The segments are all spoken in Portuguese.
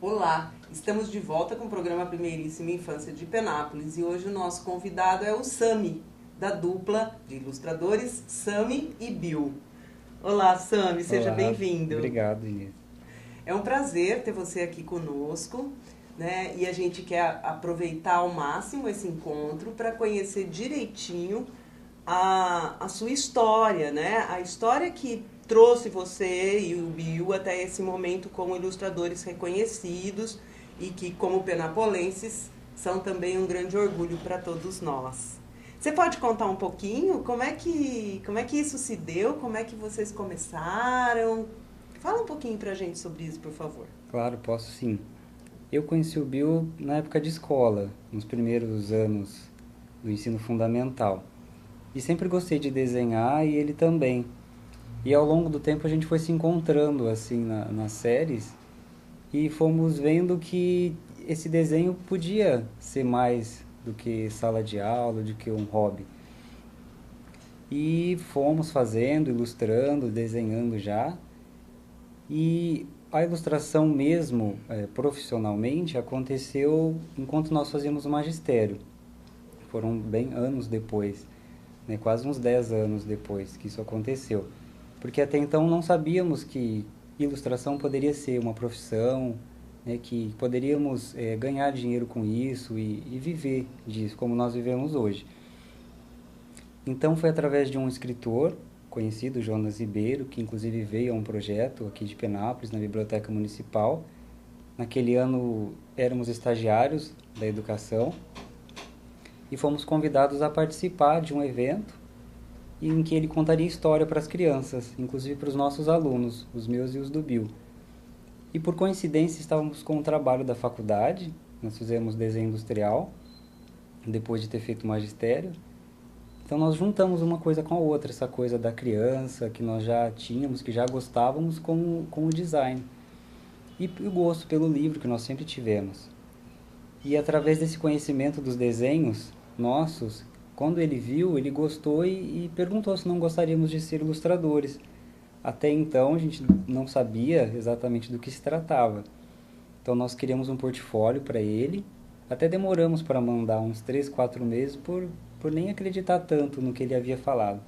Olá, estamos de volta com o programa Primeiríssima Infância de Penápolis e hoje o nosso convidado é o Sami, da dupla de ilustradores Sami e Bill. Olá, Sami, seja bem-vindo. Obrigado, Inês. É um prazer ter você aqui conosco, né? E a gente quer aproveitar ao máximo esse encontro para conhecer direitinho a sua história, né? A história que trouxe você e o Bill até esse momento como ilustradores reconhecidos e que, como penapolenses, são também um grande orgulho para todos nós. Você pode contar um pouquinho como é que isso se deu, como é que vocês começaram? Fala um pouquinho pra gente sobre isso, por favor. Claro, posso sim. Eu conheci o Bill na época de escola, nos primeiros anos do ensino fundamental. E sempre gostei de desenhar e ele também. E ao longo do tempo a gente foi se encontrando assim nas séries e fomos vendo que esse desenho podia ser mais do que sala de aula, do que um hobby. E fomos fazendo, ilustrando, desenhando já. E a ilustração mesmo, profissionalmente, aconteceu enquanto nós fazíamos o magistério. Foram bem anos depois, né, quase uns 10 anos depois que isso aconteceu. Porque até então não sabíamos que ilustração poderia ser uma profissão, né, que poderíamos ganhar dinheiro com isso e viver disso, como nós vivemos hoje. Então foi através de um escritor conhecido, Jonas Ribeiro, que inclusive veio a um projeto aqui de Penápolis, na Biblioteca Municipal. Naquele ano éramos estagiários da educação e fomos convidados a participar de um evento em que ele contaria história para as crianças, inclusive para os nossos alunos, os meus e os do Bill. E por coincidência estávamos com o trabalho da faculdade, nós fizemos desenho industrial, depois de ter feito magistério. Então nós juntamos uma coisa com a outra, essa coisa da criança que nós já tínhamos, que já gostávamos com o design. E o gosto pelo livro que nós sempre tivemos. E através desse conhecimento dos desenhos nossos, quando ele viu, ele gostou e perguntou se não gostaríamos de ser ilustradores. Até então a gente não sabia exatamente do que se tratava. Então nós criamos um portfólio para ele, até demoramos para mandar uns 3, 4 meses por nem acreditar tanto no que ele havia falado.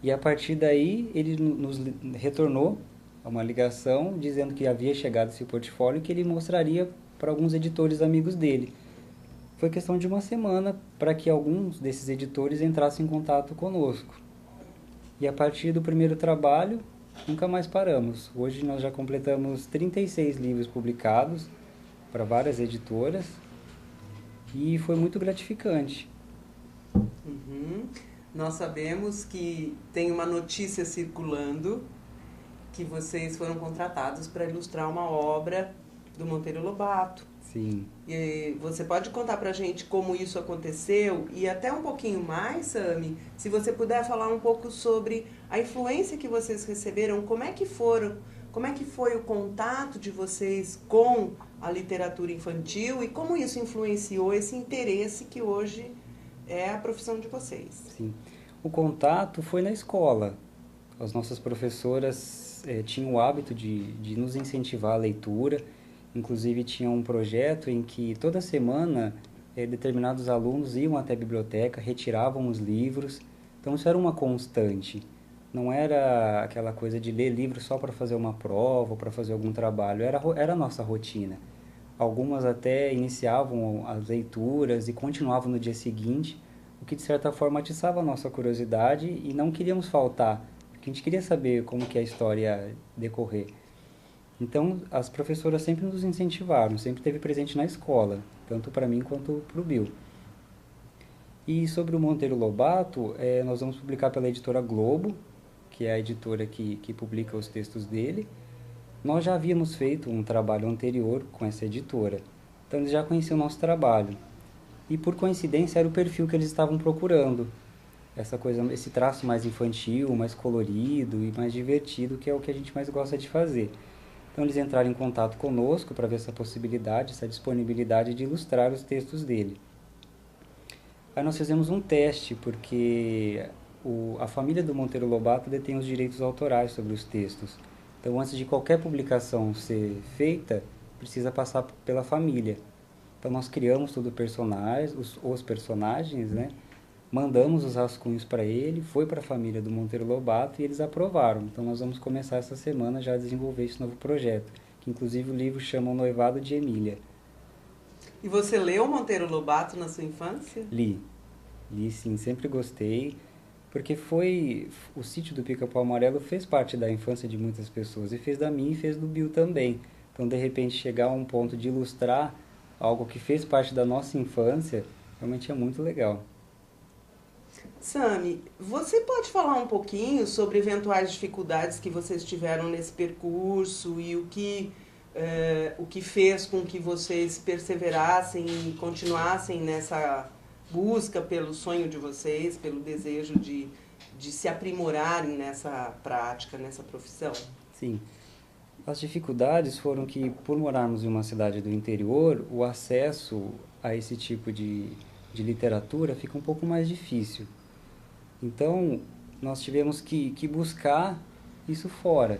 E a partir daí ele nos retornou uma ligação dizendo que havia chegado esse portfólio e que ele mostraria para alguns editores amigos dele. Foi questão de uma semana para que alguns desses editores entrassem em contato conosco. E a partir do primeiro trabalho, nunca mais paramos. Hoje nós já completamos 36 livros publicados para várias editoras e foi muito gratificante. Nós sabemos que tem uma notícia circulando que vocês foram contratados para ilustrar uma obra do Monteiro Lobato. Sim. E você pode contar pra gente como isso aconteceu e até um pouquinho mais, Sami, se você puder falar um pouco sobre a influência que vocês receberam, como é que foi o contato de vocês com a literatura infantil e como isso influenciou esse interesse que hoje é a profissão de vocês. Sim. O contato foi na escola. As nossas professoras tinham o hábito de nos incentivar à leitura. Inclusive tinha um projeto em que toda semana determinados alunos iam até a biblioteca, retiravam os livros. Então isso era uma constante. Não era aquela coisa de ler livro só para fazer uma prova ou para fazer algum trabalho. Era a nossa rotina. Algumas até iniciavam as leituras e continuavam no dia seguinte, o que de certa forma atiçava a nossa curiosidade e não queríamos faltar, porque a gente queria saber como que a história ia decorrer. Então, as professoras sempre nos incentivaram, sempre esteve presente na escola, tanto para mim quanto para o Bill. E sobre o Monteiro Lobato, nós vamos publicar pela editora Globo, que é a editora que publica os textos dele. Nós já havíamos feito um trabalho anterior com essa editora, então eles já conheciam o nosso trabalho. E por coincidência era o perfil que eles estavam procurando. Esse traço mais infantil, mais colorido e mais divertido, que é o que a gente mais gosta de fazer. Então eles entraram em contato conosco para ver essa possibilidade, essa disponibilidade de ilustrar os textos dele. Aí nós fizemos um teste, porque a família do Monteiro Lobato detém os direitos autorais sobre os textos. Então antes de qualquer publicação ser feita, precisa passar pela família. Então nós criamos todo o personagem, os personagens, né? Mandamos os rascunhos para ele, foi para a família do Monteiro Lobato e eles aprovaram. Então nós vamos começar essa semana já a desenvolver esse novo projeto, que inclusive o livro chama O Noivado de Emília. E você leu Monteiro Lobato na sua infância? Li sim, sempre gostei, porque o Sítio do Pica-Pau Amarelo fez parte da infância de muitas pessoas, e fez da minha e fez do Bill também. Então de repente chegar a um ponto de ilustrar algo que fez parte da nossa infância, realmente é muito legal. Sami, você pode falar um pouquinho sobre eventuais dificuldades que vocês tiveram nesse percurso e o que fez com que vocês perseverassem e continuassem nessa busca pelo sonho de vocês, pelo desejo de se aprimorarem nessa prática, nessa profissão? Sim. As dificuldades foram que, por morarmos em uma cidade do interior, o acesso a esse tipo de literatura fica um pouco mais difícil. Então, nós tivemos que buscar isso fora.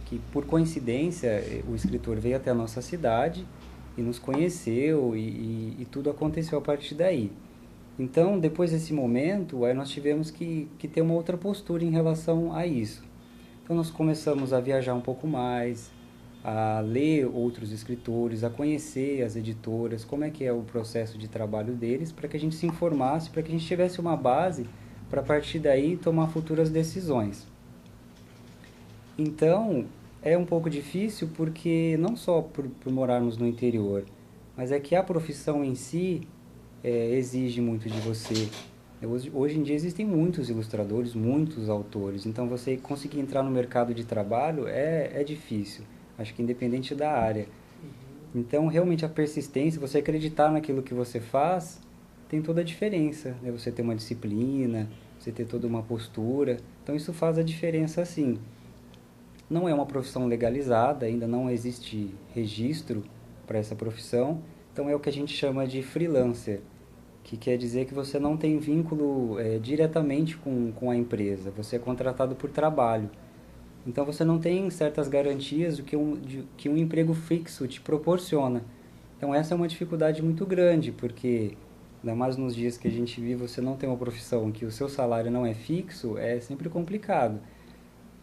Que, por coincidência, o escritor veio até a nossa cidade e nos conheceu e tudo aconteceu a partir daí. Então, depois desse momento, aí nós tivemos que ter uma outra postura em relação a isso. Então, nós começamos a viajar um pouco mais, a ler outros escritores, a conhecer as editoras, como é que é o processo de trabalho deles, para que a gente se informasse, para que a gente tivesse uma base para, a partir daí, tomar futuras decisões. Então, é um pouco difícil porque, não só por morarmos no interior, mas é que a profissão em si exige muito de você. Hoje em dia existem muitos ilustradores, muitos autores, então você conseguir entrar no mercado de trabalho é difícil, acho que independente da área. Então, realmente, a persistência, você acreditar naquilo que você faz, tem toda a diferença, né? Você ter uma disciplina, você ter toda uma postura, então isso faz a diferença sim. Não é uma profissão legalizada, ainda não existe registro para essa profissão, então é o que a gente chama de freelancer, que quer dizer que você não tem vínculo diretamente com a empresa, você é contratado por trabalho. Então você não tem certas garantias do que um emprego fixo te proporciona. Então essa é uma dificuldade muito grande, porque ainda mais nos dias que a gente vive, você não tem uma profissão que o seu salário não é fixo, é sempre complicado.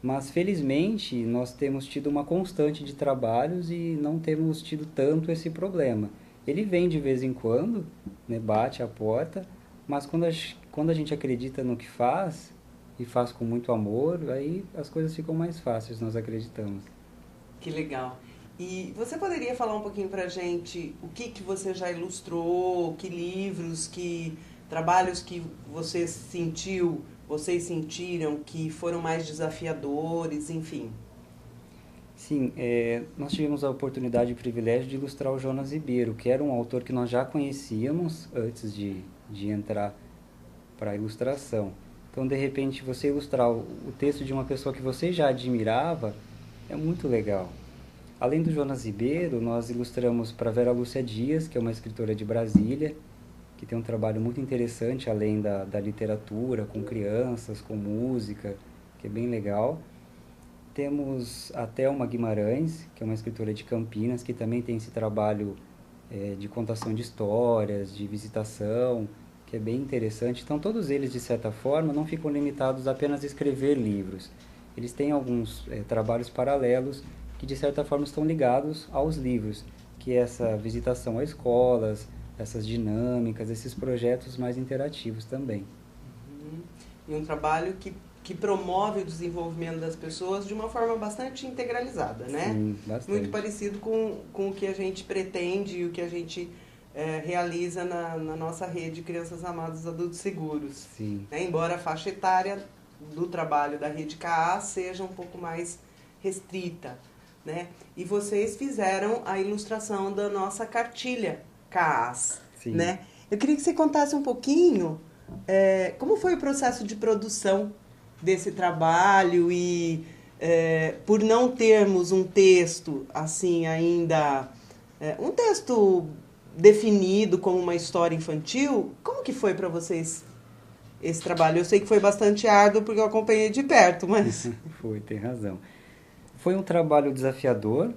Mas felizmente nós temos tido uma constante de trabalhos e não temos tido tanto esse problema. Ele vem de vez em quando, né, bate a porta, mas quando a gente acredita no que faz, e faz com muito amor, aí as coisas ficam mais fáceis, nós acreditamos. Que legal. E você poderia falar um pouquinho pra gente o que você já ilustrou, que livros, que trabalhos que vocês sentiram que foram mais desafiadores, enfim? Sim, nós tivemos a oportunidade e o privilégio de ilustrar o Jonas Ribeiro, que era um autor que nós já conhecíamos antes de entrar para a ilustração. Então, de repente, você ilustrar o texto de uma pessoa que você já admirava é muito legal. Além do Jonas Ribeiro, nós ilustramos para Vera Lúcia Dias, que é uma escritora de Brasília, que tem um trabalho muito interessante, além da literatura, com crianças, com música, que é bem legal. Temos a Thelma Guimarães, que é uma escritora de Campinas, que também tem esse trabalho de contação de histórias, de visitação, que é bem interessante. Então, todos eles, de certa forma, não ficam limitados a apenas escrever livros. Eles têm alguns trabalhos paralelos que, de certa forma, estão ligados aos livros, que é essa visitação a escolas, essas dinâmicas, esses projetos mais interativos também. E um trabalho que promove o desenvolvimento das pessoas de uma forma bastante integralizada, né? Sim, bastante. Muito parecido com o que a gente pretende e o que a gente realiza na nossa rede Crianças Amadas Adultos Seguros. Sim. Embora a faixa etária do trabalho da rede CAA seja um pouco mais restrita, né? E vocês fizeram a ilustração da nossa cartilha CAAS, né? Eu queria que você contasse um pouquinho como foi o processo de produção desse trabalho e por não termos um texto assim ainda, um texto definido como uma história infantil, como que foi para vocês esse trabalho? Eu sei que foi bastante árduo porque eu acompanhei de perto, mas... Foi, tem razão. Foi um trabalho desafiador,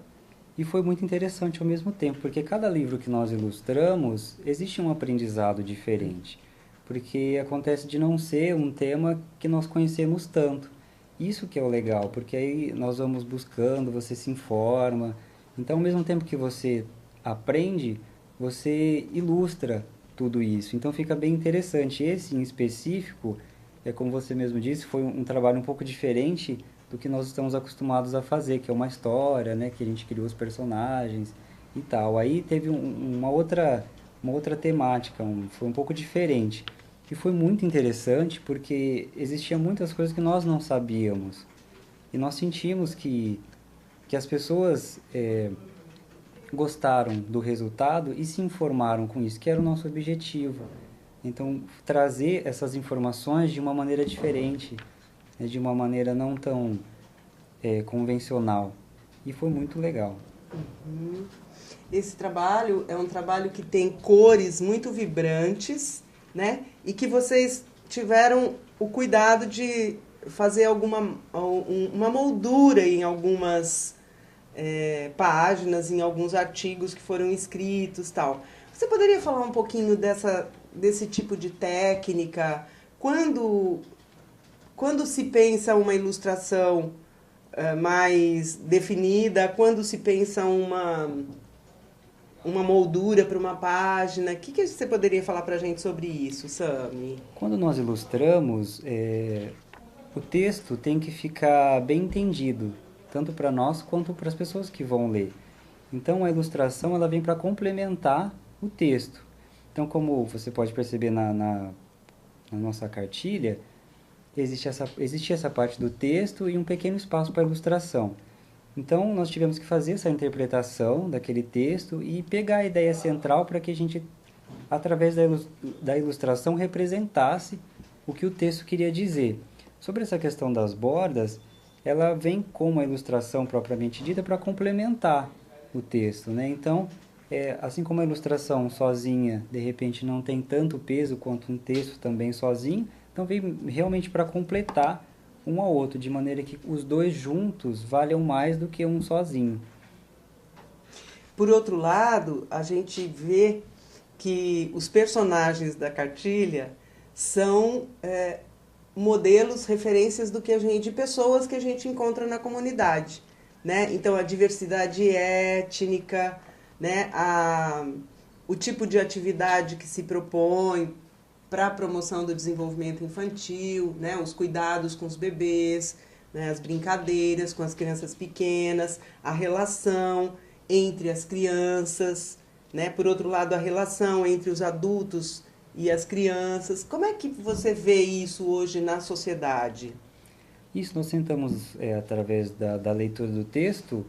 E foi muito interessante ao mesmo tempo, porque cada livro que nós ilustramos, existe um aprendizado diferente. Porque acontece de não ser um tema que nós conhecemos tanto. Isso que é o legal, porque aí nós vamos buscando, você se informa. Então, ao mesmo tempo que você aprende, você ilustra tudo isso. Então, fica bem interessante. Esse, em específico, é como você mesmo disse, foi um trabalho um pouco diferente do que nós estamos acostumados a fazer, que é uma história, né, que a gente criou os personagens e tal. Aí teve uma outra temática, foi um pouco diferente. E foi muito interessante porque existiam muitas coisas que nós não sabíamos. E nós sentimos que as pessoas gostaram do resultado e se informaram com isso, que era o nosso objetivo. Então, trazer essas informações de uma maneira diferente, né, de uma maneira não tão convencional. E foi muito legal. Uhum. Esse trabalho é um trabalho que tem cores muito vibrantes, né? E que vocês tiveram o cuidado de fazer uma moldura em algumas páginas, em alguns artigos que foram escritos, tal. Você poderia falar um pouquinho desse tipo de técnica? Quando se pensa uma ilustração mais definida, quando se pensa uma moldura para uma página, o que você poderia falar para a gente sobre isso, Sami? Quando nós ilustramos, o texto tem que ficar bem entendido, tanto para nós quanto para as pessoas que vão ler. Então, a ilustração ela vem para complementar o texto. Então, como você pode perceber na nossa cartilha, existe essa parte do texto e um pequeno espaço para ilustração. Então, nós tivemos que fazer essa interpretação daquele texto e pegar a ideia central para que a gente, através da ilustração, representasse o que o texto queria dizer. Sobre essa questão das bordas, ela vem com uma ilustração propriamente dita para complementar o texto, né? Então, assim como a ilustração sozinha, de repente, não tem tanto peso quanto um texto também sozinho, então vem realmente para completar um ao outro, de maneira que os dois juntos valham mais do que um sozinho. Por outro lado, a gente vê que os personagens da cartilha são modelos, referências de pessoas que a gente encontra na comunidade, né? Então, a diversidade étnica, né? O tipo de atividade que se propõe para a promoção do desenvolvimento infantil, né, os cuidados com os bebês, né, as brincadeiras com as crianças pequenas, a relação entre as crianças, né, por outro lado, a relação entre os adultos e as crianças. Como é que você vê isso hoje na sociedade? Isso nós tentamos, através da leitura do texto,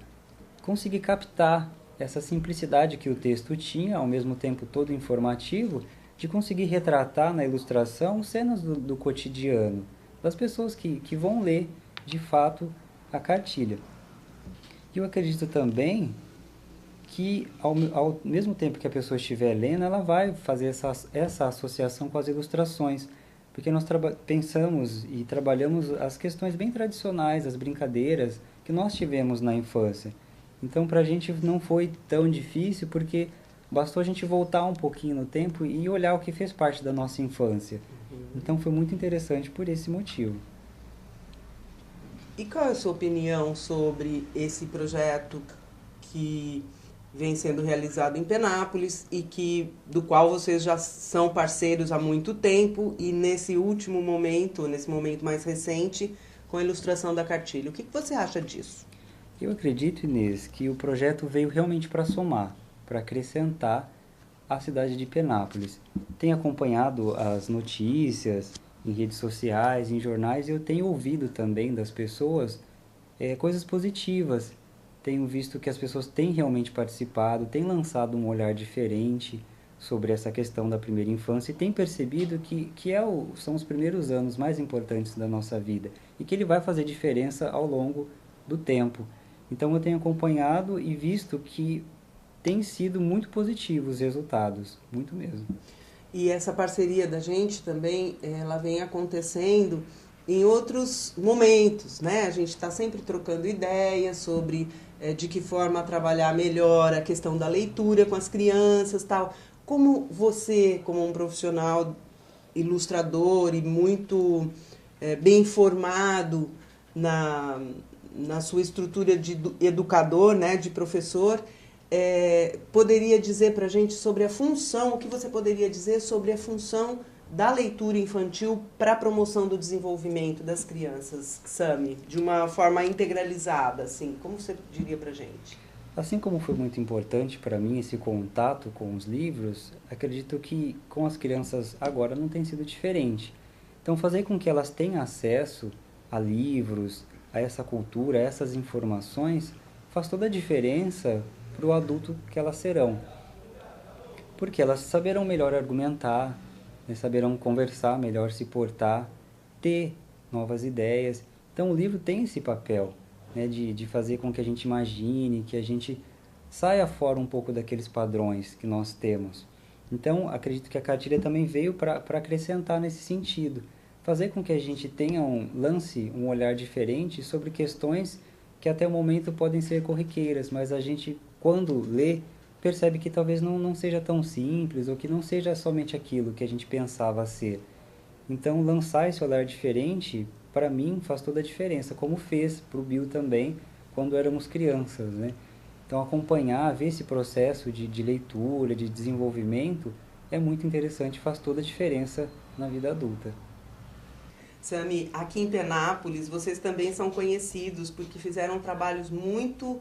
conseguir captar essa simplicidade que o texto tinha, ao mesmo tempo todo informativo, de conseguir retratar na ilustração cenas do cotidiano, das pessoas que vão ler, de fato, a cartilha. E eu acredito também que, ao mesmo tempo que a pessoa estiver lendo, ela vai fazer essa associação com as ilustrações, porque nós pensamos e trabalhamos as questões bem tradicionais, as brincadeiras que nós tivemos na infância. Então, para a gente não foi tão difícil, porque bastou a gente voltar um pouquinho no tempo e olhar o que fez parte da nossa infância. Então foi muito interessante por esse motivo. E qual é a sua opinião sobre esse projeto que vem sendo realizado em Penápolis e do qual vocês já são parceiros há muito tempo e nesse momento mais recente, com a ilustração da cartilha? O que você acha disso? Eu acredito, Inês, que o projeto veio realmente para somar, para acrescentar a cidade de Penápolis. Tenho acompanhado as notícias em redes sociais, em jornais, e eu tenho ouvido também das pessoas coisas positivas. Tenho visto que as pessoas têm realmente participado, têm lançado um olhar diferente sobre essa questão da primeira infância e têm percebido que são os primeiros anos mais importantes da nossa vida e que ele vai fazer diferença ao longo do tempo. Então eu tenho acompanhado e visto que tem sido muito positivo os resultados, muito mesmo. E essa parceria da gente também, ela vem acontecendo em outros momentos, né? A gente está sempre trocando ideias sobre de que forma trabalhar melhor a questão da leitura com as crianças, tal. Como você, como um profissional ilustrador e muito bem formado na sua estrutura de educador, né, de professor, poderia dizer para a gente sobre a função, o que você poderia dizer sobre a função da leitura infantil para a promoção do desenvolvimento das crianças, Sami, de uma forma integralizada, assim, como você diria para a gente? Assim como foi muito importante para mim esse contato com os livros, acredito que com as crianças agora não tem sido diferente. Então, fazer com que elas tenham acesso a livros, a essa cultura, a essas informações, faz toda a diferença para o adulto que elas serão. Porque elas saberão melhor argumentar, né, saberão conversar melhor, se portar, ter novas ideias. Então, o livro tem esse papel, né, de fazer com que a gente imagine, que a gente saia fora um pouco daqueles padrões que nós temos. Então, acredito que a cartilha também veio para acrescentar nesse sentido. Fazer com que a gente tenha lance um olhar diferente sobre questões que até o momento podem ser corriqueiras, mas a gente, quando lê, percebe que talvez não seja tão simples, ou que não seja somente aquilo que a gente pensava ser. Então, lançar esse olhar diferente, para mim, faz toda a diferença, como fez para o Bill também, quando éramos crianças, né? Então, acompanhar, ver esse processo de leitura, de desenvolvimento, é muito interessante, faz toda a diferença na vida adulta. Sami, aqui em Penápolis, vocês também são conhecidos porque fizeram trabalhos muito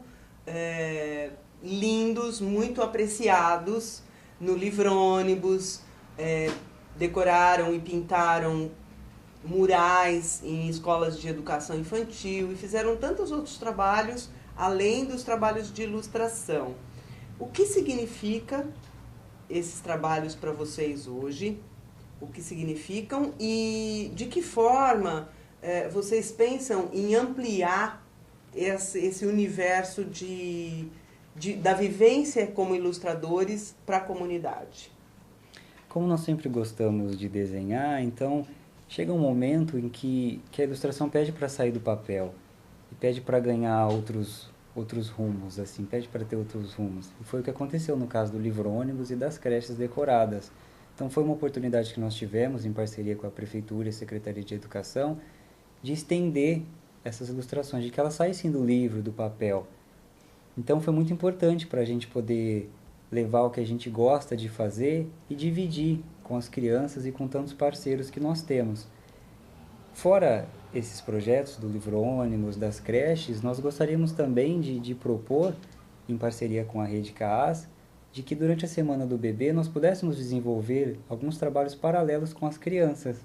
lindos, muito apreciados no Livrônibus, decoraram e pintaram murais em escolas de educação infantil e fizeram tantos outros trabalhos, além dos trabalhos de ilustração. O que significa esses trabalhos para vocês hoje? O que significam e de que forma vocês pensam em ampliar esse universo da vivência como ilustradores para a comunidade? Como nós sempre gostamos de desenhar, então chega um momento em que a ilustração pede para sair do papel e pede para ganhar outros rumos, assim, pede para ter outros rumos. E foi o que aconteceu no caso do Livrônibus e das creches decoradas. Então foi uma oportunidade que nós tivemos em parceria com a Prefeitura e a Secretaria de Educação de estender essas ilustrações, de que elas saíssem do livro, do papel. Então foi muito importante para a gente poder levar o que a gente gosta de fazer e dividir com as crianças e com tantos parceiros que nós temos. Fora esses projetos do Livrônibus, das creches, nós gostaríamos também de propor, em parceria com a Rede CAAS, de que durante a Semana do Bebê nós pudéssemos desenvolver alguns trabalhos paralelos com as crianças,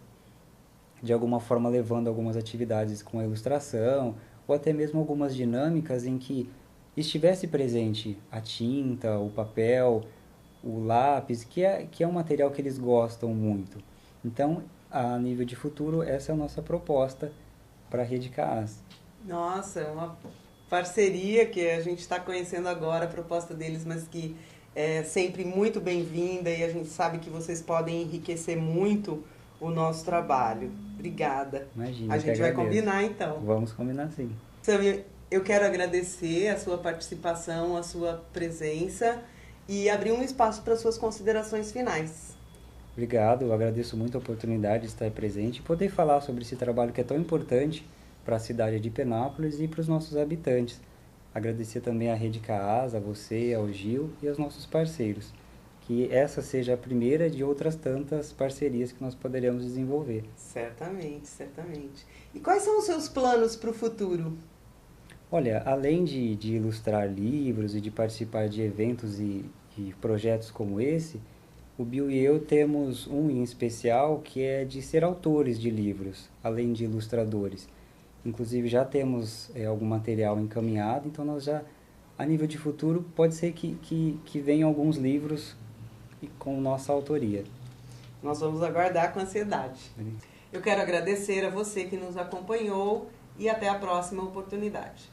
de alguma forma levando algumas atividades com a ilustração, ou até mesmo algumas dinâmicas em que estivesse presente a tinta, o papel, o lápis, que é um material que eles gostam muito. Então, a nível de futuro, essa é a nossa proposta para a Rede CAAS. Nossa, é uma parceria que a gente está conhecendo agora, a proposta deles, mas que é sempre muito bem-vinda e a gente sabe que vocês podem enriquecer muito o nosso trabalho. Obrigada. Imagina, a gente vai combinar, então. Vamos combinar, sim. Sami, eu quero agradecer a sua participação, a sua presença e abrir um espaço para suas considerações finais. Obrigado, eu agradeço muito a oportunidade de estar presente e poder falar sobre esse trabalho que é tão importante para a cidade de Penápolis e para os nossos habitantes. Agradecer também à Rede CAAS, a você, ao Gil e aos nossos parceiros. Que essa seja a primeira de outras tantas parcerias que nós poderemos desenvolver. Certamente, certamente. E quais são os seus planos para o futuro? Olha, além de ilustrar livros e de participar de eventos e projetos como esse, o Bill e eu temos um em especial que é de ser autores de livros, além de ilustradores. Inclusive já temos algum material encaminhado, então nós já, a nível de futuro, pode ser que venham alguns livros com nossa autoria. Nós vamos aguardar com ansiedade. Eu quero agradecer a você que nos acompanhou e até a próxima oportunidade.